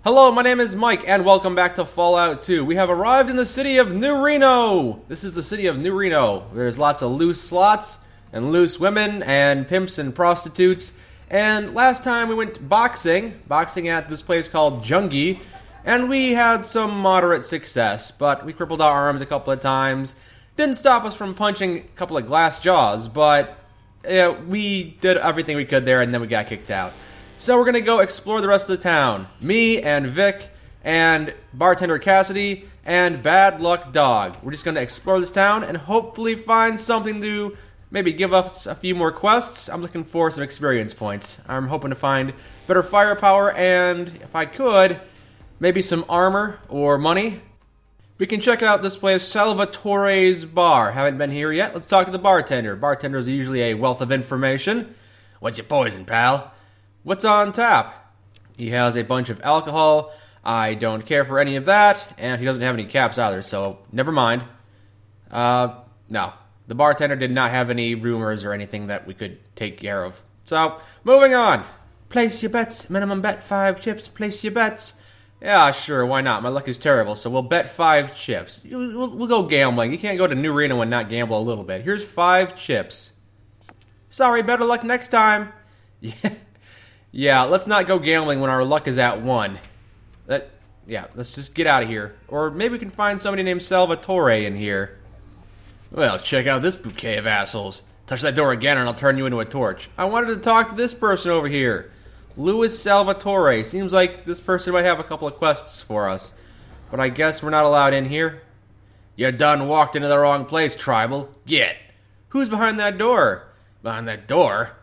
Hello, my name is Mike, and welcome back to Fallout 2. We have arrived in the city of New Reno! This is the city of New Reno. There's lots of loose slots, and loose women, and pimps and prostitutes. And last time we went boxing at this place called Jungie, and we had some moderate success, but we crippled our arms a couple of times. Didn't stop us from punching a couple of glass jaws, but we did everything we could there, and then we got kicked out. So we're going to go explore the rest of the town. Me and Vic and bartender Cassidy and Bad Luck Dog. We're just going to explore this town and hopefully find something to maybe give us a few more quests. I'm looking for some experience points. I'm hoping to find better firepower and, if I could, maybe some armor or money. We can check out this place, Salvatore's Bar. Haven't been here yet. Let's talk to the bartender. Bartenders are usually a wealth of information. What's your poison, pal? What's on tap? He has a bunch of alcohol. I don't care for any of that, and he doesn't have any caps either, so never mind. No. The bartender did not have any rumors or anything that we could take care of. So, moving on. Place your bets. Minimum bet 5 chips. Place your bets. Yeah, sure, why not? My luck is terrible, so we'll bet 5 chips. We'll go gambling. You can't go to New Reno and not gamble a little bit. Here's 5 chips. Sorry, better luck next time. Yeah, let's not go gambling when our luck is at 1. Let's just get out of here. Or maybe we can find somebody named Salvatore in here. Well, check out this bouquet of assholes. Touch that door again and I'll turn you into a torch. I wanted to talk to this person over here. Louis Salvatore. Seems like this person might have a couple of quests for us. But I guess we're not allowed in here. You done walked into the wrong place, Tribal. Get. Who's behind that door? Behind that door?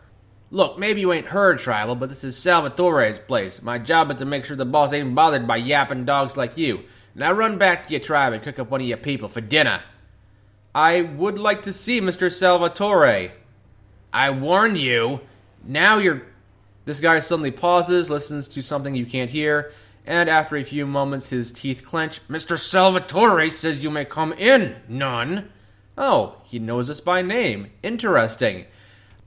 Look, maybe you ain't heard, Tribal, but this is Salvatore's place. My job is to make sure the boss ain't bothered by yapping dogs like you. Now run back to your tribe and cook up one of your people for dinner. I would like to see Mr. Salvatore. I warned you. Now you're... This guy suddenly pauses, listens to something you can't hear, and after a few moments his teeth clench. Mr. Salvatore says you may come in, none. Oh, he knows us by name. Interesting.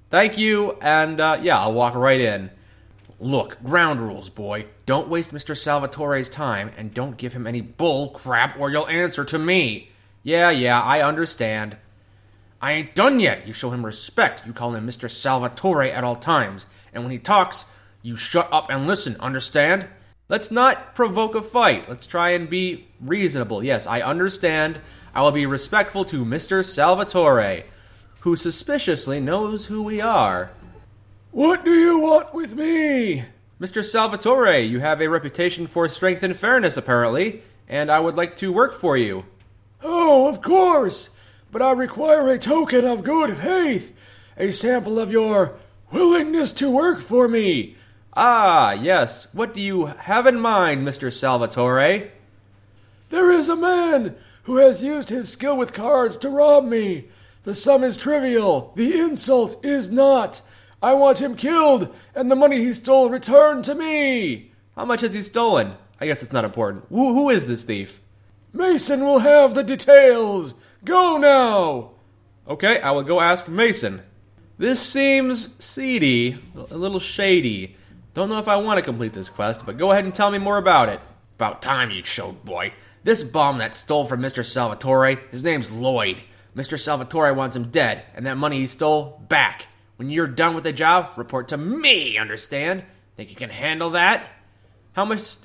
Thank you, and I'll walk right in. Look, ground rules, boy. Don't waste Mr. Salvatore's time, and don't give him any bull crap or you'll answer to me. Yeah, I understand. I ain't done yet. You show him respect. You call him Mr. Salvatore at all times. And when he talks, you shut up and listen, understand? Let's not provoke a fight. Let's try and be reasonable. Yes, I understand. I will be respectful to Mr. Salvatore, who suspiciously knows who we are. What do you want with me? Mr. Salvatore, you have a reputation for strength and fairness, apparently, and I would like to work for you. Oh, of course, but I require a token of good faith, a sample of your willingness to work for me. Ah, yes. What do you have in mind, Mr. Salvatore? There is a man who has used his skill with cards to rob me. The sum is trivial. The insult is not. I want him killed, and the money he stole returned to me. How much has he stolen? I guess it's not important. Who is this thief? Mason will have the details. Go now. Okay, I will go ask Mason. This seems seedy, a little shady. Don't know if I want to complete this quest, but go ahead and tell me more about it. About time you showed, boy. This bum that stole from Mr. Salvatore, his name's Lloyd. Mr. Salvatore wants him dead, and that money he stole, back. When you're done with the job, report to me, understand? Think you can handle that? How much,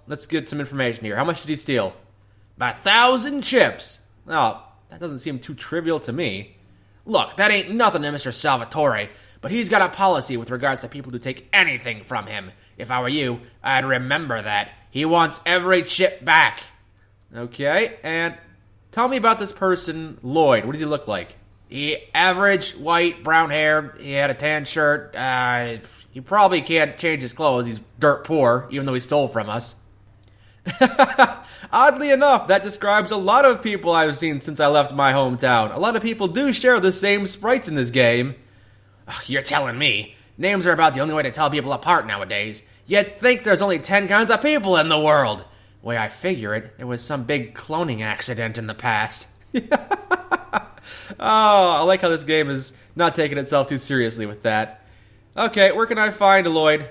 let's get some information here. How much did he steal? About 1,000 chips. Oh, that doesn't seem too trivial to me. Look, that ain't nothing to Mr. Salvatore, but he's got a policy with regards to people who take anything from him. If I were you, I'd remember that. He wants every chip back. Okay, and tell me about this person, Lloyd. What does he look like? He average, white, brown hair. He had a tan shirt. He probably can't change his clothes. He's dirt poor, even though he stole from us. Oddly enough, that describes a lot of people I've seen since I left my hometown. A lot of people do share the same sprites in this game. Ugh, you're telling me. Names are about the only way to tell people apart nowadays. You'd think there's only 10 kinds of people in the world. The way I figure it, there was some big cloning accident in the past. Oh, I like how this game is not taking itself too seriously with that. Okay, where can I find Lloyd?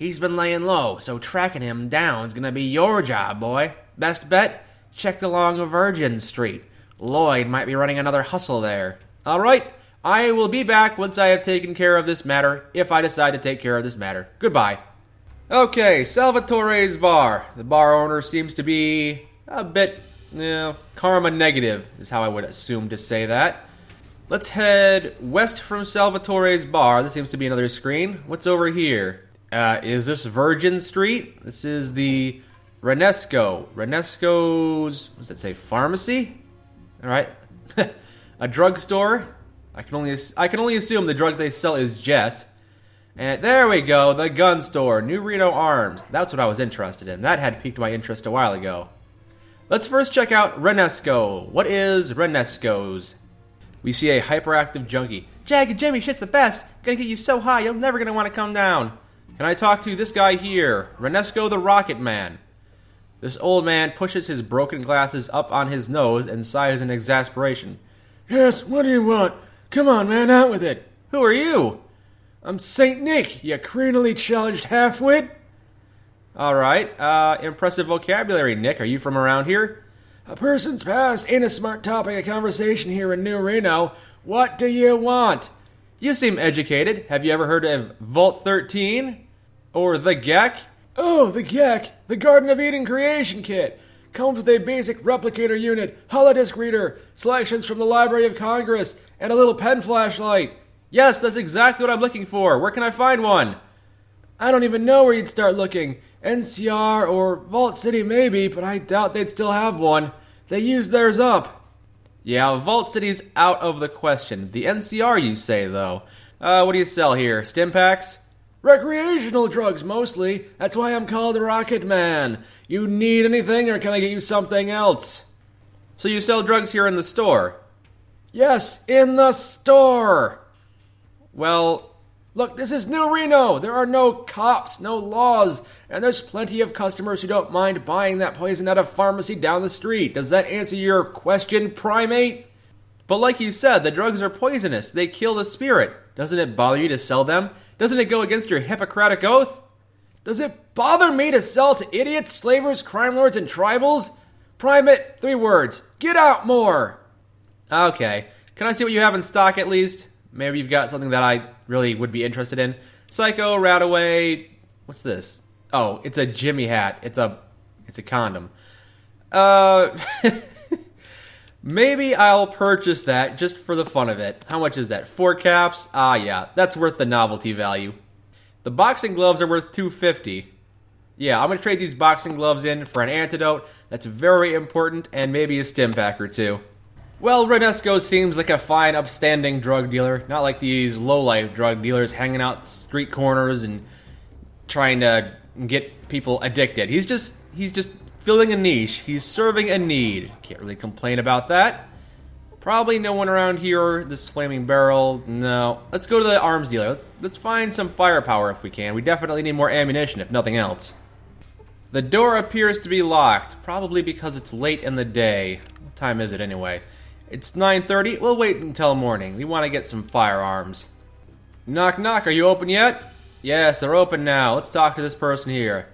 He's been laying low, so tracking him down is gonna be your job, boy. Best bet? Check along Virgin Street. Lloyd might be running another hustle there. Alright, I will be back once I have taken care of this matter, if I decide to take care of this matter. Goodbye. Okay, Salvatore's bar. The bar owner seems to be a bit, karma negative, is how I would assume to say that. Let's head west from Salvatore's bar. This seems to be another screen. What's over here? Is this Virgin Street? This is the Renesco. Renesco's, what does that say, pharmacy? Alright. A drugstore. I can only assume the drug they sell is Jet. And there we go, the gun store, New Reno Arms. That's what I was interested in. That had piqued my interest a while ago. Let's first check out Renesco. What is Renesco's? We see a hyperactive junkie. Jagged Jimmy, shit's the best. Gonna get you so high, you're never gonna want to come down. Can I talk to this guy here? Renesco the Rocket Man. This old man pushes his broken glasses up on his nose and sighs in exasperation. Yes, what do you want? Come on, man, out with it. Who are you? I'm Saint Nick, you crenally challenged halfwit. Alright, impressive vocabulary, Nick. Are you from around here? A person's past ain't a smart topic of conversation here in New Reno. What do you want? You seem educated. Have you ever heard of Vault 13? Or the GECK? Oh, the GECK, the Garden of Eden Creation Kit. Comes with a basic replicator unit, holodisk reader, selections from the Library of Congress, and a little pen flashlight. Yes, that's exactly what I'm looking for. Where can I find one? I don't even know where you'd start looking. NCR or Vault City maybe, but I doubt they'd still have one. They used theirs up. Yeah, Vault City's out of the question. The NCR, you say, though. What do you sell here? Stim packs? Recreational drugs, mostly. That's why I'm called Rocket Man. You need anything, or can I get you something else? So you sell drugs here in the store? Yes, in the store. Well, look, this is New Reno. There are no cops, no laws, and there's plenty of customers who don't mind buying that poison at a pharmacy down the street. Does that answer your question, primate? But like you said, the drugs are poisonous. They kill the spirit. Doesn't it bother you to sell them? Doesn't it go against your Hippocratic oath? Does it bother me to sell to idiots, slavers, crime lords, and tribals? Primate, 3 words. Get out more. Okay. Can I see what you have in stock at least? Maybe you've got something that I really would be interested in. Psycho, Radaway. What's this? Oh, it's a Jimmy hat. It's a condom. Maybe I'll purchase that just for the fun of it. How much is that? 4 caps? Ah, yeah. That's worth the novelty value. The boxing gloves are worth $250. Yeah, I'm going to trade these boxing gloves in for an antidote. That's very important, and maybe a stim pack or 2. Well, Renesco seems like a fine, upstanding drug dealer. Not like these low-life drug dealers hanging out street corners and trying to get people addicted. He's just filling a niche. He's serving a need. Can't really complain about that. Probably no one around here. This flaming barrel, no. Let's go to the arms dealer. Let's find some firepower if we can. We definitely need more ammunition, if nothing else. The door appears to be locked, probably because it's late in the day. What time is it anyway? It's 9:30. We'll wait until morning. We want to get some firearms. Knock, knock. Are you open yet? Yes, they're open now. Let's talk to this person here.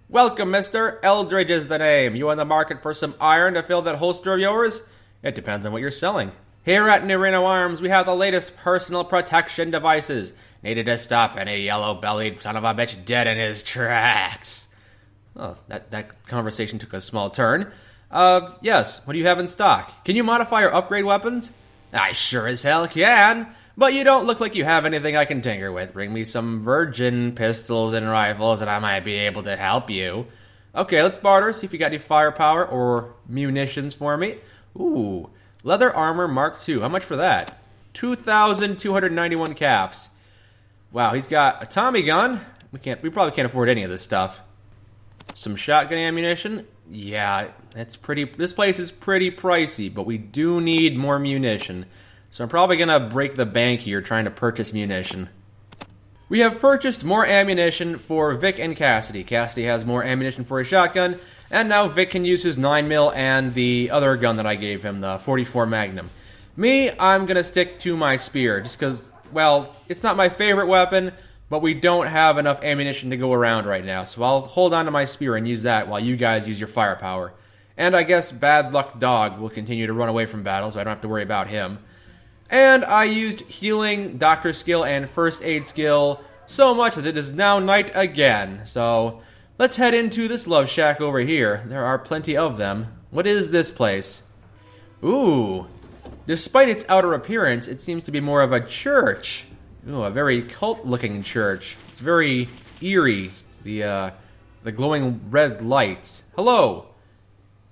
Welcome, mister. Eldridge is the name. You in the market for some iron to fill that holster of yours? It depends on what you're selling. Here at New Reno Arms, we have the latest personal protection devices. Needed to stop any yellow-bellied son of a bitch dead in his tracks. Oh, that conversation took a small turn. Yes, what do you have in stock? Can you modify or upgrade weapons? I sure as hell can, but you don't look like you have anything I can tinker with. Bring me some virgin pistols and rifles and I might be able to help you. Okay, let's barter, see if you got any firepower or munitions for me. Ooh, leather armor Mark II. How much for that? 2,291 caps. Wow, he's got a Tommy gun. We probably can't afford any of this stuff. Some shotgun ammunition. Yeah, this place is pretty pricey, but we do need more munition. So I'm probably going to break the bank here trying to purchase munition. We have purchased more ammunition for Vic and Cassidy. Cassidy has more ammunition for his shotgun, and now Vic can use his 9mm and the other gun that I gave him, the 44 Magnum. Me, I'm going to stick to my spear, just because, well, it's not my favorite weapon, But we don't have enough ammunition to go around right now, so I'll hold on to my spear and use that while you guys use your firepower. And I guess Bad Luck Dog will continue to run away from battle, so I don't have to worry about him. And I used healing, doctor skill, and first aid skill so much that it is now night again. So let's head into this love shack over here. There are plenty of them. What is this place? Ooh. Despite its outer appearance, it seems to be more of a church. Ooh, a very cult-looking church. It's very eerie. The glowing red lights. Hello.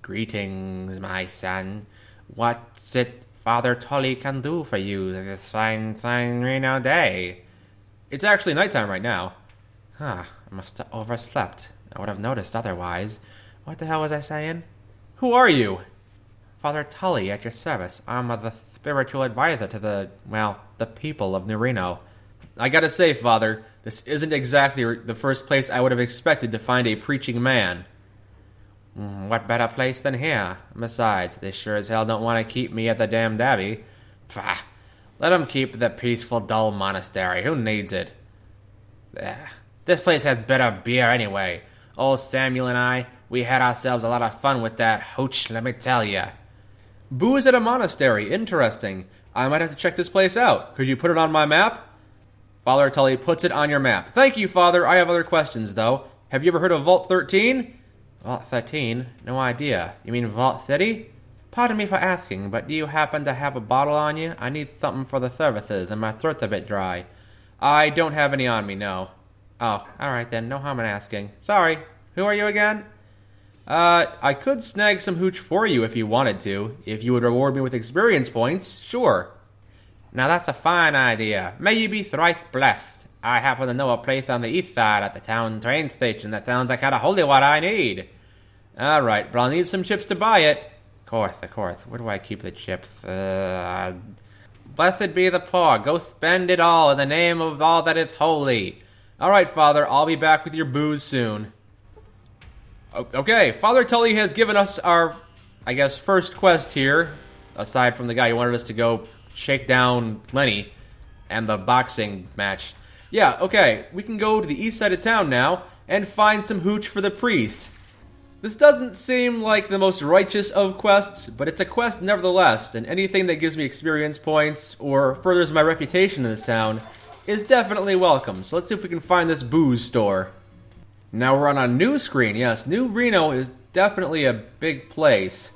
Greetings, my son. What's it Father Tully can do for you this fine Reno day? It's actually nighttime right now. I must have overslept. I would have noticed otherwise. What the hell was I saying? Who are you? Father Tully, at your service. I'm the spiritual advisor to the people of New Reno. I gotta say, Father, this isn't exactly the first place I would have expected to find a preaching man. What better place than here? Besides, they sure as hell don't want to keep me at the damned abbey. Pah! Let them keep the peaceful, dull monastery. Who needs it? This place has better beer anyway. Old Samuel and I, we had ourselves a lot of fun with that hooch, let me tell ya. Booze at a monastery. Interesting. I might have to check this place out. Could you put it on my map? Father Tully puts it on your map. Thank you, Father. I have other questions, though. Have you ever heard of Vault 13? Vault 13? No idea. You mean Vault City? Pardon me for asking, but do you happen to have a bottle on you? I need something for the services, and my throat's a bit dry. I don't have any on me, no. Oh, alright then. No harm in asking. Sorry. Who are you again? I could snag some hooch for you if you wanted to. If you would reward me with experience points, sure. Now that's a fine idea. May you be thrice blessed. I happen to know a place on the east side at the town train station that sounds like kind of wholly what I need. Alright, but I'll need some chips to buy it. Of course. Where do I keep the chips? Blessed be the poor. Go spend it all in the name of all that is holy. Alright, Father, I'll be back with your booze soon. Okay, Father Tully has given us our, I guess, first quest here, aside from the guy who wanted us to go shake down Lenny and the boxing match. Yeah, okay, we can go to the east side of town now and find some hooch for the priest. This doesn't seem like the most righteous of quests, but it's a quest nevertheless, and anything that gives me experience points or furthers my reputation in this town is definitely welcome. So let's see if we can find this booze store. Now we're on a new screen. Yes, New Reno is definitely a big place.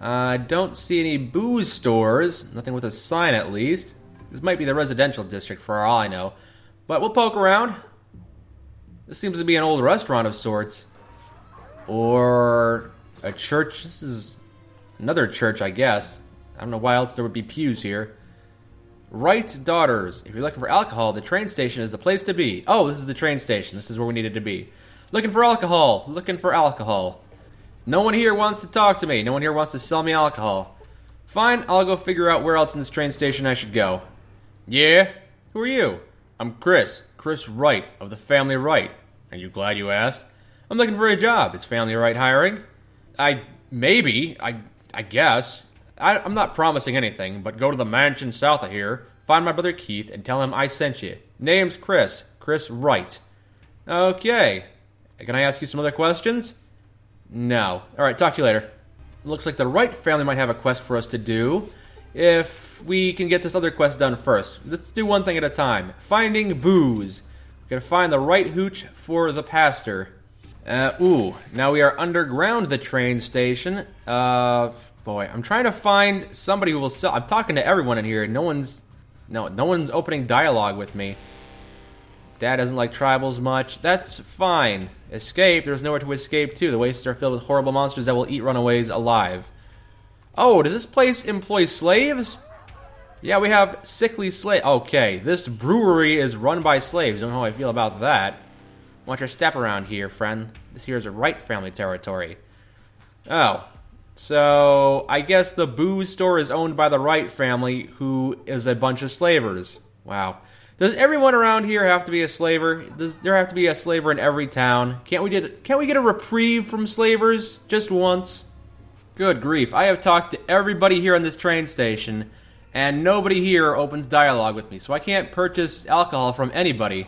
I don't see any booze stores. Nothing with a sign, at least. This might be the residential district for all I know. But we'll poke around. This seems to be an old restaurant of sorts. Or a church. This is another church, I guess. I don't know why else there would be pews here. Wright's Daughters. If you're looking for alcohol, the train station is the place to be. Oh, this is the train station. This is where we needed to be. Looking for alcohol. Looking for alcohol. No one here wants to talk to me. No one here wants to sell me alcohol. Fine, I'll go figure out where else in this train station I should go. Yeah? Who are you? I'm Chris. Chris Wright of the family Wright. Are you glad you asked? I'm looking for a job. Is family Wright hiring? I guess. I'm not promising anything, but go to the mansion south of here, find my brother Keith, and tell him I sent you. Name's Chris. Chris Wright. Okay. Can I ask you some other questions? No. Alright, talk to you later. Looks like the Wright family might have a quest for us to do. If we can get this other quest done first. Let's do one thing at a time. Finding booze. We're gonna find the right hooch for the pastor. Now we are underground the train station. Boy, I'm trying to find somebody who will sell. I'm talking to everyone in here. No one's opening dialogue with me. Dad doesn't like tribals much. That's fine. Escape. There's nowhere to escape to. The wastes are filled with horrible monsters that will eat runaways alive. Oh, does this place employ slaves? Yeah, we have sickly slaves. Okay, this brewery is run by slaves. Don't know how I feel about that. Watch your step around here, friend. This here is a Wright family territory. Oh. So, I guess the booze store is owned by the Wright family, who is a bunch of slavers. Wow. Does everyone around here have to be a slaver? Does there have to be a slaver in every town? Can't we get a reprieve from slavers just once? Good grief. I have talked to everybody here on this train station, and nobody here opens dialogue with me, so I can't purchase alcohol from anybody.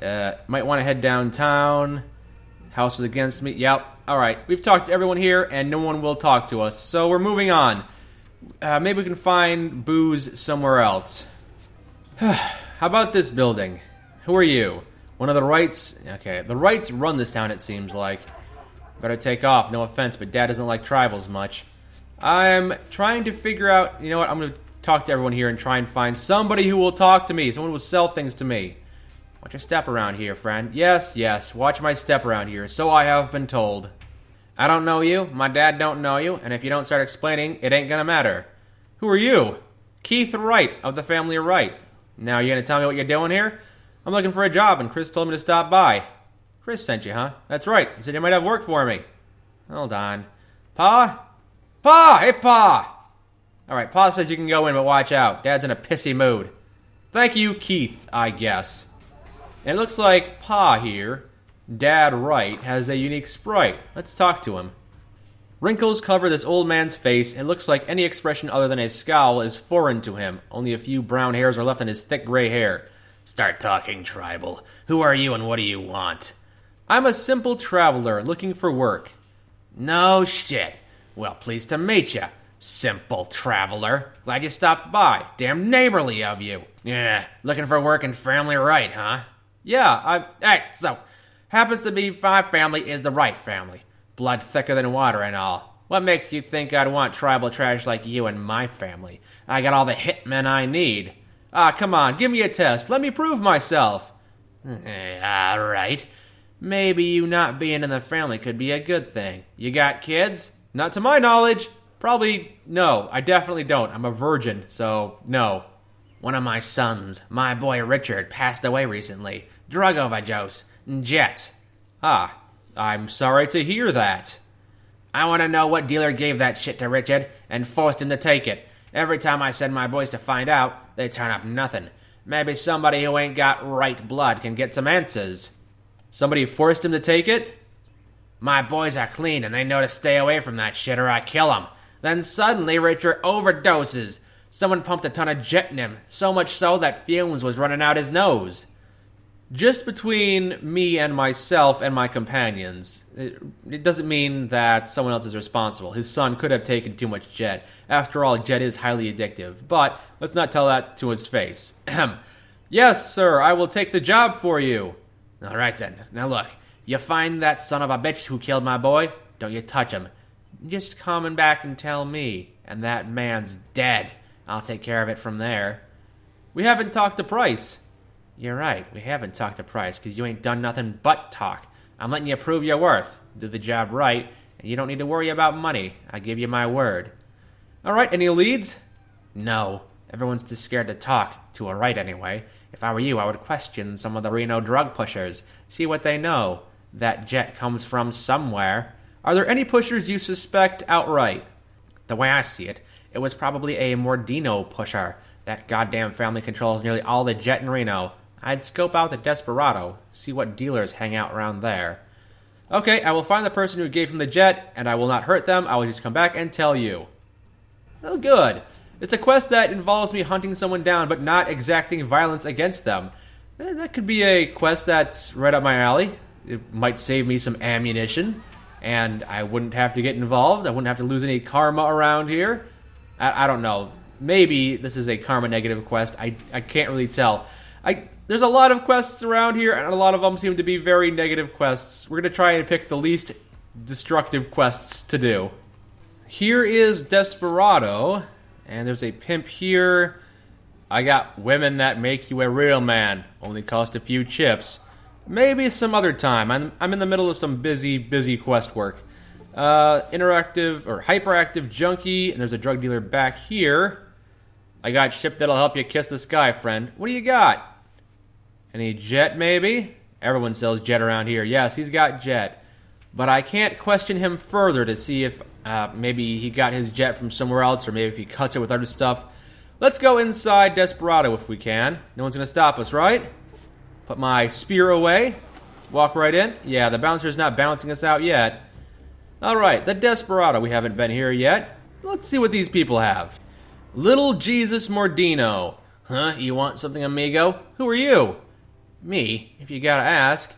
Might want to head downtown. House is against me. Yep. Alright, we've talked to everyone here, and no one will talk to us. So we're moving on. Maybe we can find booze somewhere else. How about this building? Who are you? One of the Wrights? Okay, the Wrights run this town, it seems like. Better take off, no offense, but Dad doesn't like tribals much. I'm trying to figure out, you know what, I'm going to talk to everyone here and try and find somebody who will talk to me, someone who will sell things to me. Watch your step around here, friend. Yes, yes, watch my step around here, so I have been told. I don't know you, my dad don't know you, and if you don't start explaining, it ain't gonna matter. Who are you? Keith Wright, of the family of Wright. Now you gonna tell me what you're doing here? I'm looking for a job, and Chris told me to stop by. Chris sent you, huh? That's right, he said you might have work for me. Hold on. Pa? Pa! Hey, Pa! Alright, Pa says you can go in, but watch out. Dad's in a pissy mood. Thank you, Keith, I guess. And it looks like Pa here, Dad Wright, has a unique sprite. Let's talk to him. Wrinkles cover this old man's face. It looks like any expression other than a scowl is foreign to him. Only a few brown hairs are left on his thick gray hair. Start talking, tribal. Who are you and what do you want? I'm a simple traveler looking for work. No shit. Well, pleased to meet ya, simple traveler. Glad you stopped by. Damn neighborly of you. Yeah, looking for work in family Wright, huh? Yeah, so, happens to be my family is the Wright family. Blood thicker than water and all. What makes you think I'd want tribal trash like you in my family? I got all the hitmen I need. Come on, give me a test. Let me prove myself. Alright. Maybe you not being in the family could be a good thing. You got kids? Not to my knowledge. Probably no. I definitely don't. I'm a virgin, so no. One of my sons, my boy Richard, passed away recently. Drug overdose. Jet. I'm sorry to hear that. I want to know what dealer gave that shit to Richard and forced him to take it. Every time I send my boys to find out, they turn up nothing. Maybe somebody who ain't got right blood can get some answers. Somebody forced him to take it? My boys are clean and they know to stay away from that shit or I kill them. Then suddenly Richard overdoses. Someone pumped a ton of jet in him, so much so that fumes was running out his nose. Just between me and myself and my companions, it doesn't mean that someone else is responsible. His son could have taken too much jet. After all, jet is highly addictive. But let's not tell that to his face. Yes, sir, I will take the job for you. All right, then. Now look, you find that son of a bitch who killed my boy, don't you touch him. Just come back and tell me, and that man's dead. I'll take care of it from there. We haven't talked the price. You're right, we haven't talked the price, because you ain't done nothing but talk. I'm letting you prove your worth. Do the job right, and you don't need to worry about money. I give you my word. Alright, any leads? No. Everyone's too scared to talk, to a right anyway. If I were you, I would question some of the Reno drug pushers. See what they know. That jet comes from somewhere. Are there any pushers you suspect outright? The way I see it, it was probably a Mordino pusher. That goddamn family controls nearly all the jet in Reno. I'd scope out the Desperado, see what dealers hang out around there. Okay, I will find the person who gave him the jet, and I will not hurt them. I will just come back and tell you. Oh, good. It's a quest that involves me hunting someone down, but not exacting violence against them. That could be a quest that's right up my alley. It might save me some ammunition, and I wouldn't have to get involved. I wouldn't have to lose any karma around here. I don't know. Maybe this is a karma negative quest. I can't really tell. There's a lot of quests around here, and a lot of them seem to be very negative quests. We're going to try and pick the least destructive quests to do. Here is Desperado, and there's a pimp here. I got women that make you a real man. Only cost a few chips. Maybe some other time. I'm in the middle of some busy quest work. Interactive or hyperactive junkie, and there's a drug dealer back here. I got ship that'll help you kiss the sky, friend. What do you got? Any jet, maybe? Everyone sells jet around here. Yes, he's got jet. But I can't question him further to see if maybe he got his jet from somewhere else, or maybe if he cuts it with other stuff. Let's go inside Desperado if we can. No one's going to stop us, right? Put my spear away. Walk right in. Yeah, the bouncer's not bouncing us out yet. Alright, the Desperado. We haven't been here yet. Let's see what these people have. Little Jesus Mordino. Huh? You want something, amigo? Who are you? Me, if you gotta ask.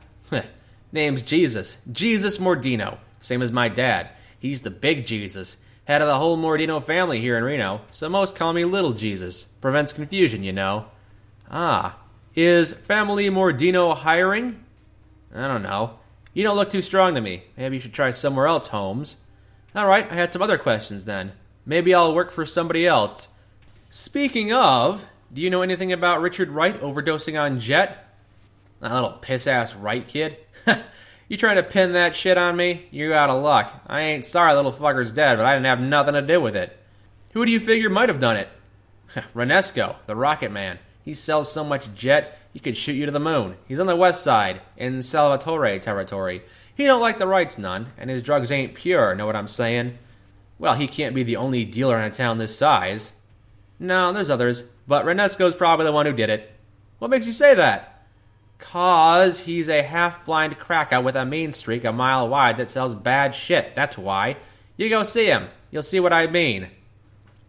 Name's Jesus. Jesus Mordino. Same as my dad. He's the big Jesus. Head of the whole Mordino family here in Reno, so most call me Little Jesus. Prevents confusion, you know. Ah. Is Family Mordino hiring? I don't know. You don't look too strong to me. Maybe you should try somewhere else, Holmes. Alright, I had some other questions then. Maybe I'll work for somebody else. Speaking of, do you know anything about Richard Wright overdosing on Jet? That little piss-ass Wright kid? You trying to pin that shit on me? You out of luck. I ain't sorry little fucker's dead, but I didn't have nothing to do with it. Who do you figure might have done it? Renesco, the Rocket Man. He sells so much jet, he could shoot you to the moon. He's on the west side, in Salvatore territory. He don't like the Wrights none, and his drugs ain't pure, know what I'm saying? Well, he can't be the only dealer in a town this size. No, there's others, but Renesco's probably the one who did it. What makes you say that? 'Cause he's a half-blind crackout with a mean streak a mile wide that sells bad shit, that's why. You go see him, you'll see what I mean.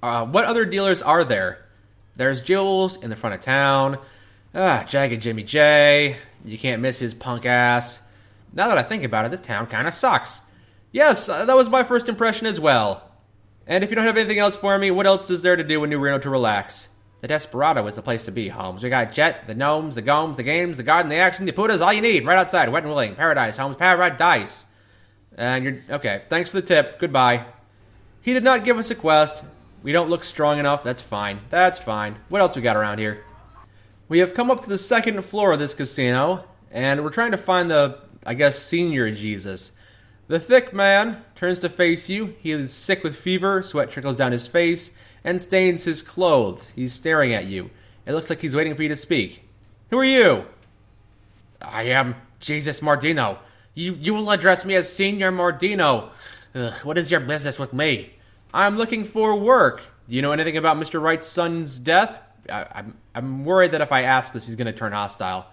What other dealers are there? There's Jules in the front of town. Jagged Jimmy J. You can't miss his punk ass. Now that I think about it, this town kinda sucks. Yes, that was my first impression as well. And if you don't have anything else for me, what else is there to do in New Reno to relax? The Desperado is the place to be, Holmes. We got Jet, the Gnomes, the Gomes, the Games, the Garden, the Action, the Putas, all you need, right outside, wet and willing. Paradise, Holmes, paradise. And you're, okay, thanks for the tip, goodbye. He did not give us a quest. We don't look strong enough, that's fine. That's fine. What else we got around here? We have come up to the second floor of this casino, and we're trying to find the, I guess, senior Jesus. The thick man turns to face you. He is sick with fever, sweat trickles down his face, and stains his clothes. He's staring at you. It looks like he's waiting for you to speak. Who are you? I am Jesus Mordino. You will address me as Senior Mordino. What is your business with me? I'm looking for work. Do you know anything about Mr. Wright's son's death? I'm worried that if I ask this, he's going to turn hostile.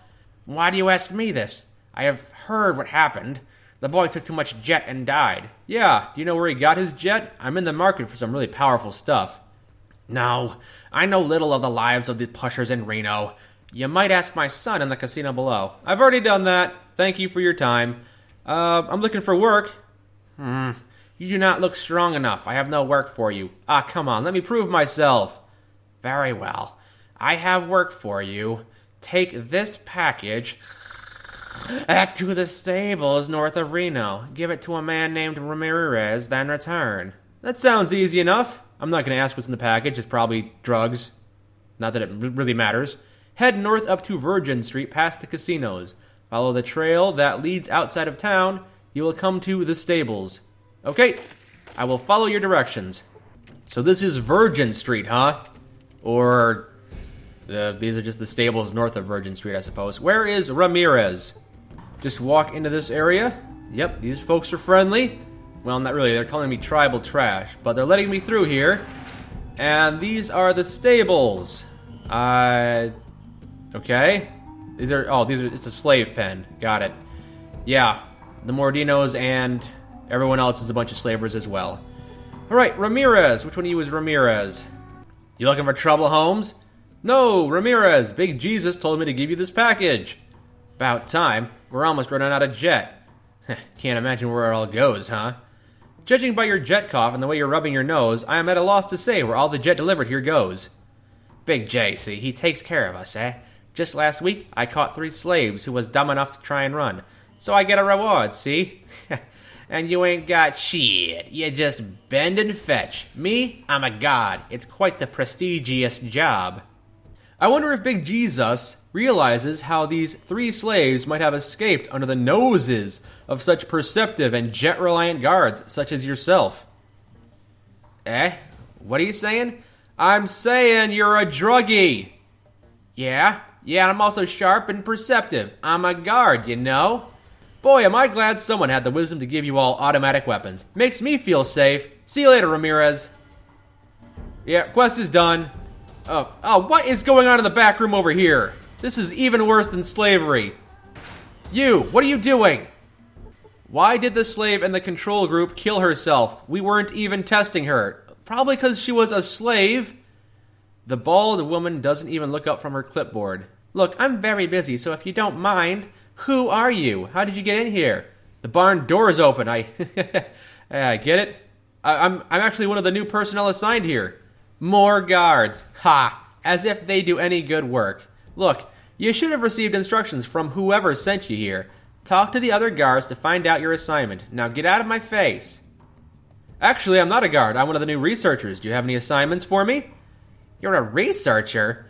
Why do you ask me this? I have heard what happened. The boy took too much jet and died. Yeah, do you know where he got his jet? I'm in the market for some really powerful stuff. No, I know little of the lives of the pushers in Reno. You might ask my son in the casino below. I've already done that. Thank you for your time. I'm looking for work. You do not look strong enough. I have no work for you. Come on, let me prove myself. Very well. I have work for you. Take this package to the stables north of Reno. Give it to a man named Ramirez, then return. That sounds easy enough. I'm not going to ask what's in the package. It's probably drugs. Not that it really matters. Head north up to Virgin Street past the casinos. Follow the trail that leads outside of town. You will come to the stables. Okay, I will follow your directions. So this is Virgin Street, huh? Or these are just the stables north of Virgin Street, I suppose. Where is Ramirez? Just walk into this area. Yep, these folks are friendly. Well, not really. They're calling me tribal trash, but they're letting me through here. And these are the stables. Okay. These are, it's a slave pen. Got it. Yeah, the Mordinos and everyone else is a bunch of slavers as well. Alright, Ramirez. Which one of you is Ramirez? You looking for trouble, Holmes? No, Ramirez. Big Jesus told me to give you this package. About time. We're almost running out of jet. Can't imagine where it all goes, huh? Judging by your jet cough and the way you're rubbing your nose, I am at a loss to say where all the jet delivered here goes. Big J, see, he takes care of us, eh? Just last week, I caught 3 slaves who was dumb enough to try and run. So I get a reward, see? And you ain't got shit. You just bend and fetch. Me, I'm a god. It's quite the prestigious job. I wonder if Big Jesus realizes how these 3 slaves might have escaped under the noses of such perceptive and jet-reliant guards such as yourself. Eh? What are you saying? I'm saying you're a druggie. Yeah, and I'm also sharp and perceptive. I'm a guard, you know? Boy, am I glad someone had the wisdom to give you all automatic weapons. Makes me feel safe. See you later, Ramirez. Yeah, quest is done. Oh, what is going on in the back room over here? This is even worse than slavery. You, what are you doing? Why did the slave in the control group kill herself? We weren't even testing her. Probably because she was a slave. The bald woman doesn't even look up from her clipboard. Look, I'm very busy, so if you don't mind, who are you? How did you get in here? The barn door is open. I get it. I'm actually one of the new personnel assigned here. More guards. Ha! As if they do any good work. Look, you should have received instructions from whoever sent you here. Talk to the other guards to find out your assignment. Now get out of my face. Actually, I'm not a guard. I'm one of the new researchers. Do you have any assignments for me? You're a researcher?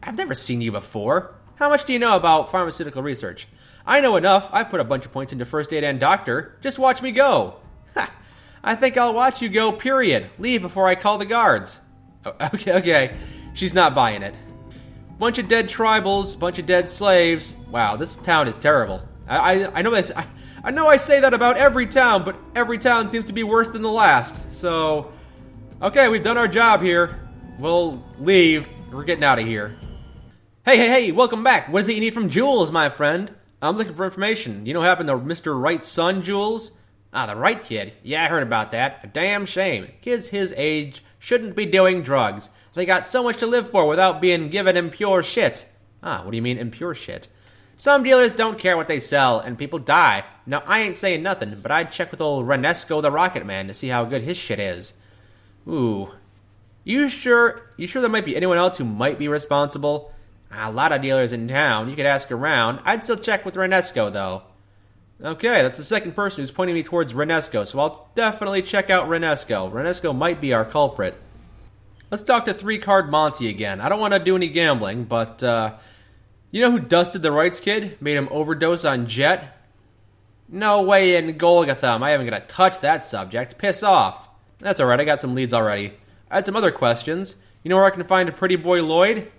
I've never seen you before. How much do you know about pharmaceutical research? I know enough. I put a bunch of points into first aid and doctor. Just watch me go. Ha! I think I'll watch you go, period. Leave before I call the guards. Oh, okay. She's not buying it. Bunch of dead tribals, bunch of dead slaves. Wow, this town is terrible. I know I say that about every town, but every town seems to be worse than the last. So, okay, we've done our job here. We'll leave. We're getting out of here. Hey, welcome back. What is it you need from Jules, my friend? I'm looking for information. You know what happened to Mr. Wright's son, Jules? Ah, the Wright kid. Yeah, I heard about that. A damn shame. Kids his age shouldn't be doing drugs. They got so much to live for without being given impure shit. Ah, what do you mean impure shit? Some dealers don't care what they sell, and people die. Now, I ain't saying nothing, but I'd check with old Renesco the Rocket Man to see how good his shit is. Ooh. You sure there might be anyone else who might be responsible? A lot of dealers in town. You could ask around. I'd still check with Renesco, though. Okay, that's the second person who's pointing me towards Renesco, so I'll definitely check out Renesco. Renesco might be our culprit. Let's talk to 3-Card Monty again. I don't want to do any gambling, but, you know who dusted the Wrights kid? Made him overdose on Jet? No way in Golgotha. I haven't gonna touch that subject. Piss off. That's alright, I got some leads already. I had some other questions. You know where I can find a pretty boy Lloyd?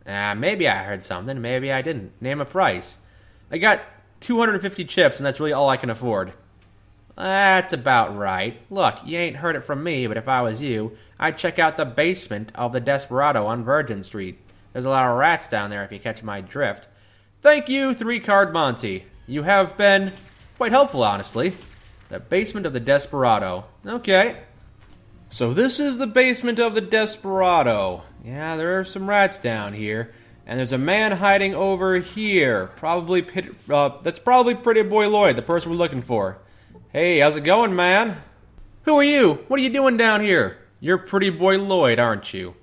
Maybe I heard something, maybe I didn't. Name a price. I got 250 chips, and that's really all I can afford. That's about right. Look, you ain't heard it from me, but if I was you, I'd check out the basement of the Desperado on Virgin Street. There's a lot of rats down there if you catch my drift. Thank you, 3-Card Monty. You have been quite helpful, honestly. The basement of the Desperado. Okay. So this is the basement of the Desperado. Yeah, there are some rats down here. And there's a man hiding over here. That's probably Pretty Boy Lloyd, the person we're looking for. Hey, how's it going, man? Who are you? What are you doing down here? You're Pretty Boy Lloyd, aren't you?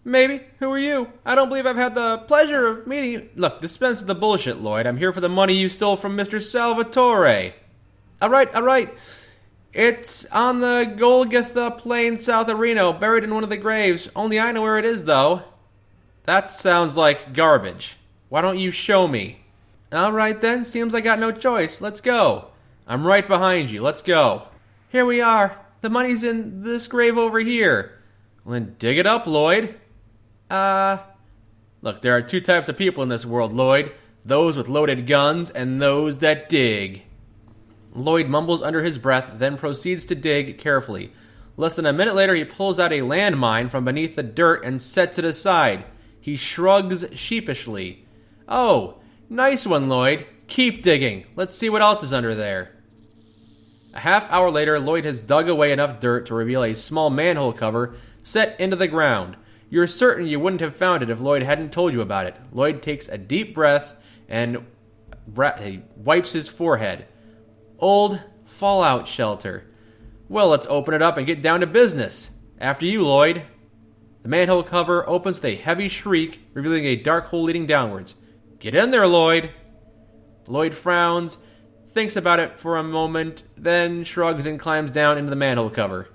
Maybe. Who are you? I don't believe I've had the pleasure of meeting you. Look, dispense the bullshit, Lloyd. I'm here for the money you stole from Mr. Salvatore. All right. It's on the Golgotha Plain south of Reno, buried in one of the graves. Only I know where it is, though. That sounds like garbage. Why don't you show me? All right, then. Seems I got no choice. Let's go. I'm right behind you. Let's go. Here we are. The money's in this grave over here. Well, then dig it up, Lloyd. Look, there are 2 types of people in this world, Lloyd. Those with loaded guns and those that dig. Lloyd mumbles under his breath, then proceeds to dig carefully. Less than a minute later, he pulls out a landmine from beneath the dirt and sets it aside. He shrugs sheepishly. Oh, nice one, Lloyd. Keep digging. Let's see what else is under there. A half hour later, Lloyd has dug away enough dirt to reveal a small manhole cover set into the ground. You're certain you wouldn't have found it if Lloyd hadn't told you about it. Lloyd takes a deep breath and he wipes his forehead. Old fallout shelter. Well, let's open it up and get down to business. After you, Lloyd. The manhole cover opens with a heavy shriek, revealing a dark hole leading downwards. Get in there, Lloyd. Lloyd frowns, thinks about it for a moment, then shrugs and climbs down into the manhole cover.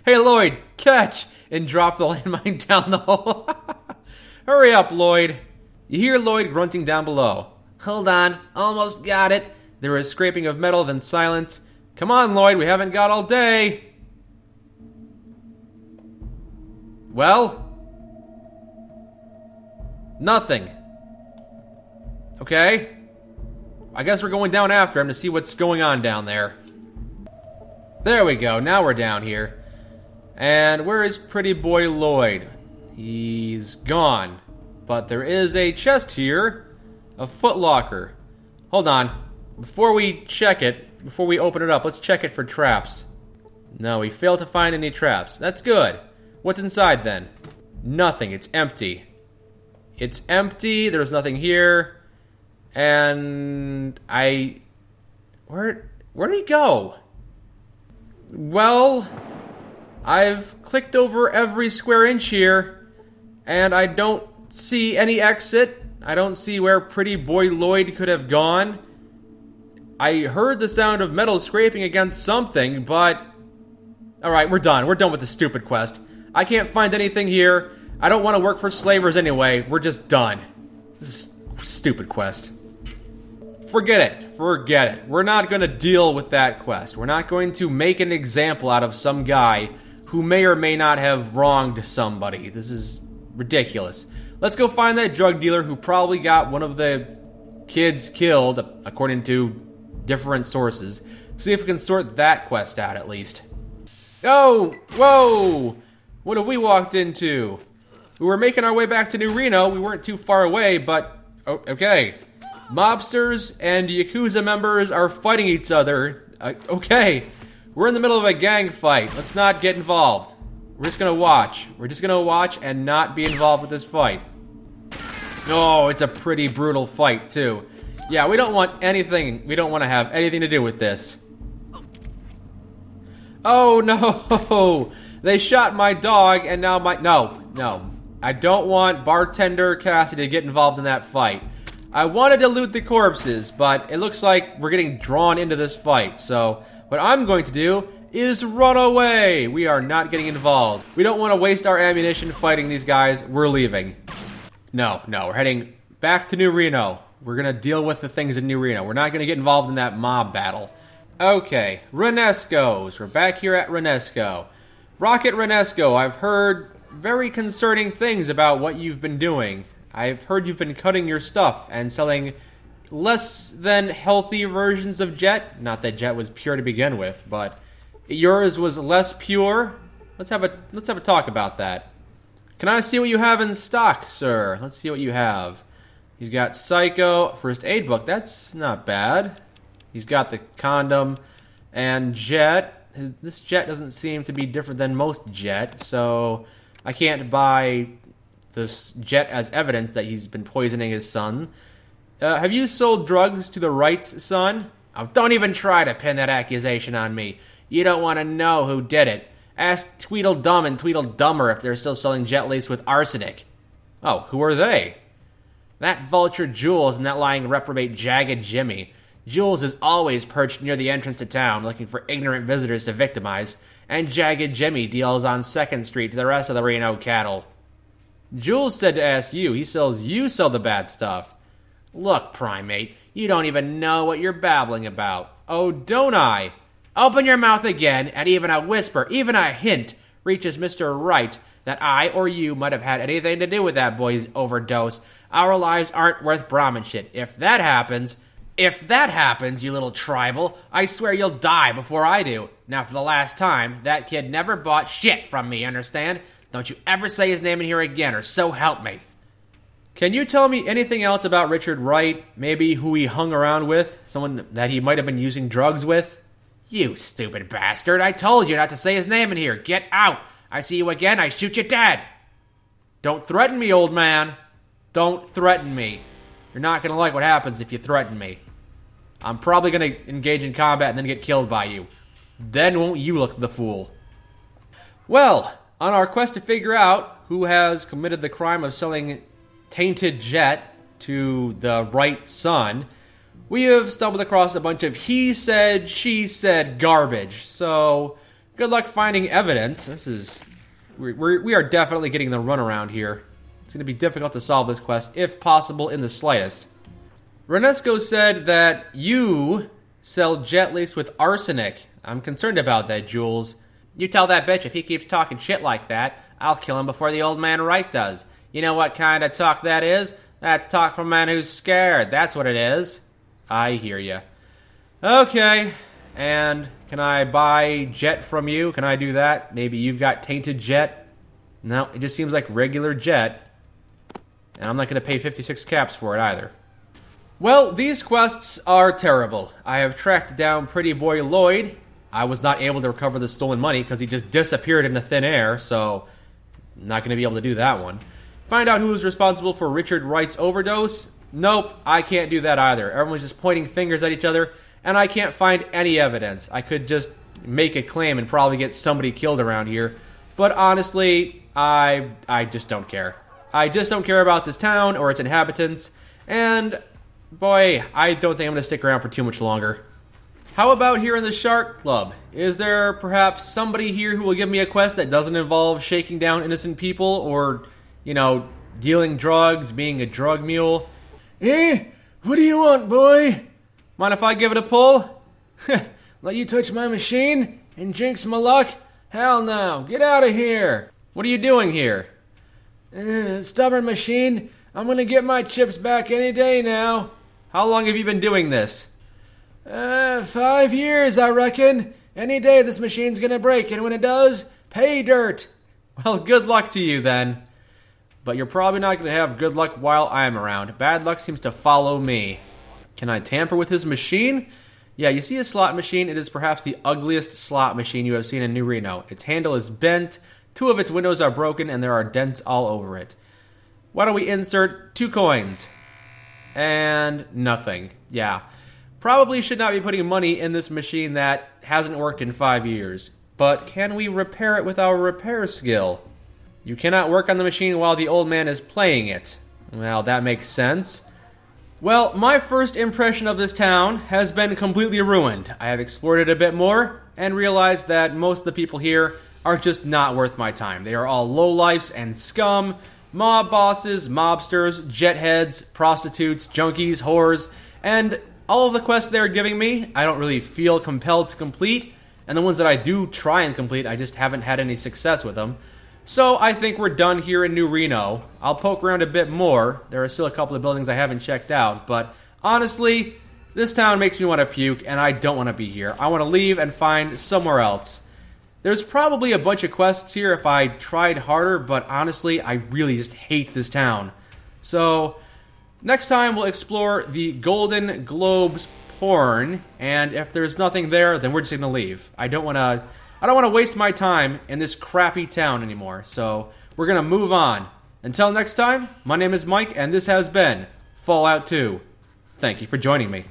Hey, Lloyd, catch! And drop the landmine down the hole. Hurry up, Lloyd. You hear Lloyd grunting down below. Hold on, almost got it. There is scraping of metal, then silence. Come on, Lloyd, we haven't got all day. Well? Nothing. Okay. I guess we're going down after him to see what's going on down there. There we go, now we're down here. And where is Pretty Boy Lloyd? He's gone. But there is a chest here. A footlocker. Hold on. Before we open it up, let's check it for traps. No, we failed to find any traps. That's good. What's inside then? Nothing, it's empty. It's empty. There's nothing here. And where did he go? Well, I've clicked over every square inch here, and I don't see any exit. I don't see where Pretty Boy Lloyd could have gone. I heard the sound of metal scraping against something, but... Alright, we're done. We're done with the stupid quest. I can't find anything here. I don't want to work for slavers anyway. We're just done. This is a stupid quest. Forget it. Forget it. We're not going to deal with that quest. We're not going to make an example out of some guy who may or may not have wronged somebody. This is ridiculous. Let's go find that drug dealer who probably got one of the kids killed, according to different sources. See if we can sort that quest out at least. Oh, whoa! What have we walked into? We were making our way back to New Reno. We weren't too far away, but... Oh, okay. Mobsters and Yakuza members are fighting each other. Okay. We're in the middle of a gang fight. Let's not get involved. We're just gonna watch. We're just gonna watch and not be involved with this fight. Oh, it's a pretty brutal fight, too. Yeah, we don't want anything. We don't want to have anything to do with this. Oh, no. They shot my dog, and now my... No. I don't want Bartender Cassidy to get involved in that fight. I wanted to loot the corpses, but it looks like we're getting drawn into this fight. So, what I'm going to do is run away. We are not getting involved. We don't want to waste our ammunition fighting these guys. We're leaving. No. We're heading back to New Reno. We're going to deal with the things in New Reno. We're not going to get involved in that mob battle. Okay, Renesco's. We're back here at Renesco. Rocket Renesco, I've heard very concerning things about what you've been doing. I've heard you've been cutting your stuff and selling less than healthy versions of Jet. Not that Jet was pure to begin with, but yours was less pure. Let's have a talk about that. Can I see what you have in stock, sir? Let's see what you have. He's got Psycho, first aid book. That's not bad. He's got the condom and Jet. This Jet doesn't seem to be different than most Jet, so I can't buy this Jet as evidence that he's been poisoning his son. Have you sold drugs to the Wrights, son? Oh, don't even try to pin that accusation on me. You don't want to know who did it. Ask Tweedledum and Tweedledummer if they're still selling Jet laced with arsenic. Oh, who are they? That vulture Jules and that lying reprobate Jagged Jimmy. Jules is always perched near the entrance to town, looking for ignorant visitors to victimize, and Jagged Jimmy deals on 2nd Street to the rest of the Reno cattle. Jules said to ask you. He sells you sell the bad stuff. Look, Primate, you don't even know what you're babbling about. Oh, don't I? Open your mouth again, and even a whisper, even a hint, reaches Mr. Wright that I or you might have had anything to do with that boy's overdose. Our lives aren't worth Brahmin shit. If that happens, you little tribal, I swear you'll die before I do. Now, for the last time, that kid never bought shit from me, understand? Don't you ever say his name in here again, or so help me. Can you tell me anything else about Richard Wright? Maybe who he hung around with? Someone that he might have been using drugs with? You stupid bastard, I told you not to say his name in here. Get out. I see you again, I shoot you dead. Don't threaten me, old man. Don't threaten me. You're not going to like what happens if you threaten me. I'm probably going to engage in combat and then get killed by you. Then won't you look the fool? Well, on our quest to figure out who has committed the crime of selling tainted Jet to the Wright son, we have stumbled across a bunch of he said, she said garbage. So, good luck finding evidence. We are definitely getting the runaround here. It's going to be difficult to solve this quest, if possible, in the slightest. Renesco said that you sell Jet laced with arsenic. I'm concerned about that, Jules. You tell that bitch if he keeps talking shit like that, I'll kill him before the old man Wright does. You know what kind of talk that is? That's talk from a man who's scared. That's what it is. I hear ya. Okay, and can I buy Jet from you? Can I do that? Maybe you've got tainted Jet? No, it just seems like regular Jet. And I'm not going to pay 56 caps for it either. Well, these quests are terrible. I have tracked down Pretty Boy Lloyd. I was not able to recover the stolen money because he just disappeared into thin air, so I'm not going to be able to do that one. Find out who was responsible for Richard Wright's overdose? Nope, I can't do that either. Everyone's just pointing fingers at each other, and I can't find any evidence. I could just make a claim and probably get somebody killed around here. But honestly, I just don't care. I just don't care about this town or its inhabitants, and boy, I don't think I'm going to stick around for too much longer. How about here in the Shark Club? Is there perhaps somebody here who will give me a quest that doesn't involve shaking down innocent people or, dealing drugs, being a drug mule? What do you want, boy? Mind if I give it a pull? Let you touch my machine and jinx my luck? Hell no, get out of here. What are you doing here? Stubborn machine, I'm gonna get my chips back any day now. How long have you been doing this? 5 years, I reckon. Any day this machine's gonna break, and when it does, pay dirt. Well, good luck to you then. But you're probably not going to have good luck while I'm around. Bad luck seems to follow me. Can I tamper with his machine? Yeah, you see his slot machine. It is perhaps the ugliest slot machine you have seen in New Reno. Its handle is bent, 2 of its windows are broken, and there are dents all over it. Why don't we insert 2 coins? And nothing. Yeah. Probably should not be putting money in this machine that hasn't worked in 5 years. But can we repair it with our repair skill? You cannot work on the machine while the old man is playing it. Well, that makes sense. Well, my first impression of this town has been completely ruined. I have explored it a bit more and realized that most of the people here are just not worth my time. They are all lowlifes and scum, mob bosses, mobsters, jetheads, prostitutes, junkies, whores, and all of the quests they're giving me, I don't really feel compelled to complete, and the ones that I do try and complete, I just haven't had any success with them. So I think we're done here in New Reno. I'll poke around a bit more. There are still a couple of buildings I haven't checked out, but honestly, this town makes me want to puke, and I don't want to be here. I want to leave and find somewhere else. There's probably a bunch of quests here if I tried harder, but honestly, I really just hate this town. So next time we'll explore the Golden Globes porn, and if there's nothing there, then we're just gonna leave. I don't want to waste my time in this crappy town anymore, so we're gonna move on. Until next time, my name is Mike, and this has been Fallout 2. Thank you for joining me.